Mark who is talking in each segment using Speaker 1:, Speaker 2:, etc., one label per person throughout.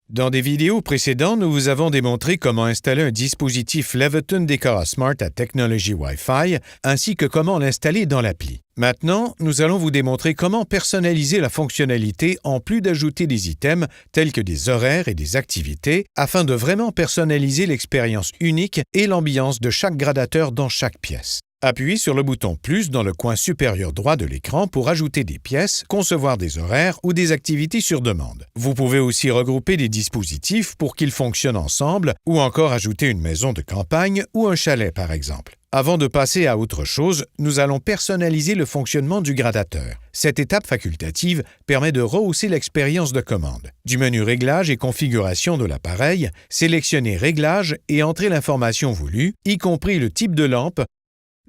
Speaker 1: Dans des vidéos précédentes, nous vous avons démontré comment installer un dispositif Leviton Decora Smart à technologie Wi-Fi, ainsi que comment l'installer dans l'appli. Maintenant, nous allons vous démontrer comment personnaliser la fonctionnalité en plus d'ajouter des items tels que des horaires et des activités, afin de vraiment personnaliser l'expérience unique et l'ambiance de chaque gradateur dans chaque pièce. Appuyez sur le bouton « Plus » dans le coin supérieur droit de l'écran pour ajouter des pièces, concevoir des horaires ou des activités sur demande. Vous pouvez aussi regrouper des dispositifs pour qu'ils fonctionnent ensemble ou encore ajouter une maison de campagne ou un chalet par exemple. Avant de passer à autre chose, nous allons personnaliser le fonctionnement du gradateur. Cette étape facultative permet de rehausser l'expérience de commande. Du menu Réglages et configuration de l'appareil, sélectionnez Réglages et entrez l'information voulue, y compris le type de lampe,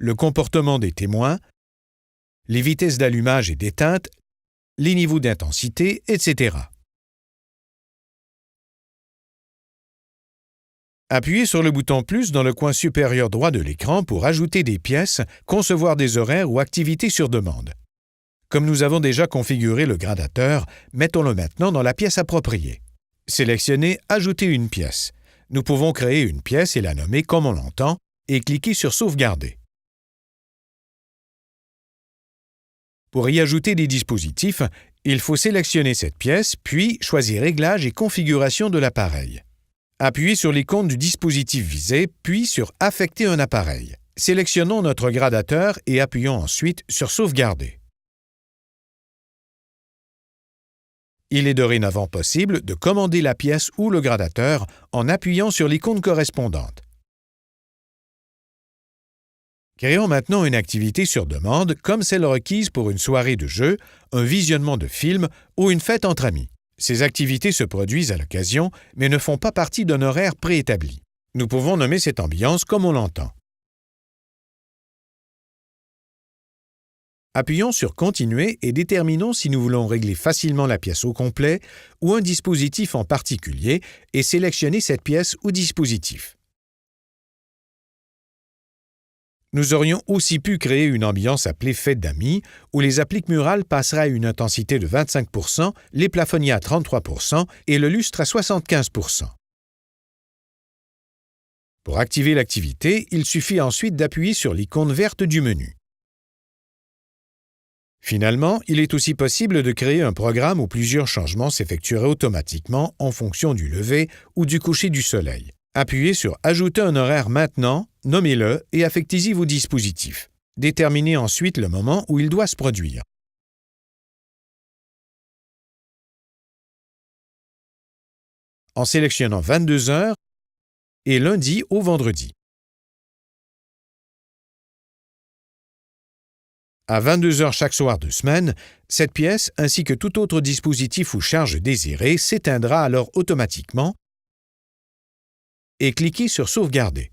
Speaker 1: le comportement des témoins, les vitesses d'allumage et d'éteinte, les niveaux d'intensité, etc. Appuyez sur le bouton « Plus » dans le coin supérieur droit de l'écran pour ajouter des pièces, concevoir des horaires ou activités sur demande. Comme nous avons déjà configuré le gradateur, mettons-le maintenant dans la pièce appropriée. Sélectionnez « Ajouter une pièce ». Nous pouvons créer une pièce et la nommer comme on l'entend et cliquez sur « Sauvegarder ». Pour y ajouter des dispositifs, il faut sélectionner cette pièce, puis choisir Réglages et configuration de l'appareil. Appuyez sur l'icône du dispositif visé, puis sur « Affecter un appareil ». Sélectionnons notre gradateur et appuyons ensuite sur « Sauvegarder ». Il est dorénavant possible de commander la pièce ou le gradateur en appuyant sur l'icône correspondante. Créons maintenant une activité sur demande, comme celle requise pour une soirée de jeu, un visionnement de film ou une fête entre amis. Ces activités se produisent à l'occasion, mais ne font pas partie d'un horaire préétabli. Nous pouvons nommer cette ambiance comme on l'entend. Appuyons sur « Continuer » et déterminons si nous voulons régler facilement la pièce au complet ou un dispositif en particulier et sélectionnez cette pièce ou dispositif. Nous aurions aussi pu créer une ambiance appelée « Fête d'amis » où les appliques murales passeraient à une intensité de 25%, les plafonniers à 33% et le lustre à 75%. Pour activer l'activité, il suffit ensuite d'appuyer sur l'icône verte du menu. Finalement, il est aussi possible de créer un programme où plusieurs changements s'effectueraient automatiquement en fonction du lever ou du coucher du soleil. Appuyez sur « Ajouter un horaire maintenant », nommez-le et affectez-y vos dispositifs. Déterminez ensuite le moment où il doit se produire. En sélectionnant 22 heures et lundi au vendredi. À 22 heures chaque soir de semaine, cette pièce ainsi que tout autre dispositif ou charge désirée s'éteindra alors automatiquement et cliquez sur « Sauvegarder ».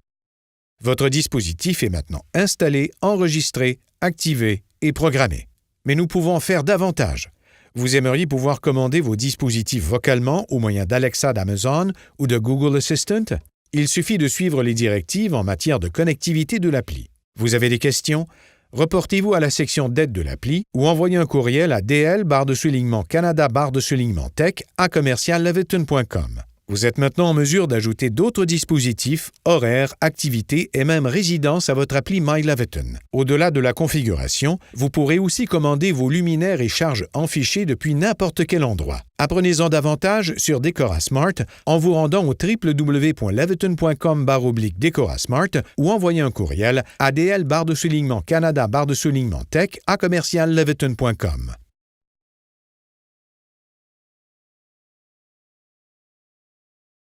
Speaker 1: Votre dispositif est maintenant installé, enregistré, activé et programmé. Mais nous pouvons en faire davantage. Vous aimeriez pouvoir commander vos dispositifs vocalement au moyen d'Alexa d'Amazon ou de Google Assistant? Il suffit de suivre les directives en matière de connectivité de l'appli. Vous avez des questions? Reportez-vous à la section d'aide de l'appli ou envoyez un courriel à dl-canada-tech@leviton.com. Vous êtes maintenant en mesure d'ajouter d'autres dispositifs, horaires, activités et même résidences à votre appli MyLeviton. Au-delà de la configuration, vous pourrez aussi commander vos luminaires et charges en fichier depuis n'importe quel endroit. Apprenez-en davantage sur Decora Smart en vous rendant au www.leviton.com/Decora Smart ou envoyez un courriel à dl-canada-tech@leviton.com.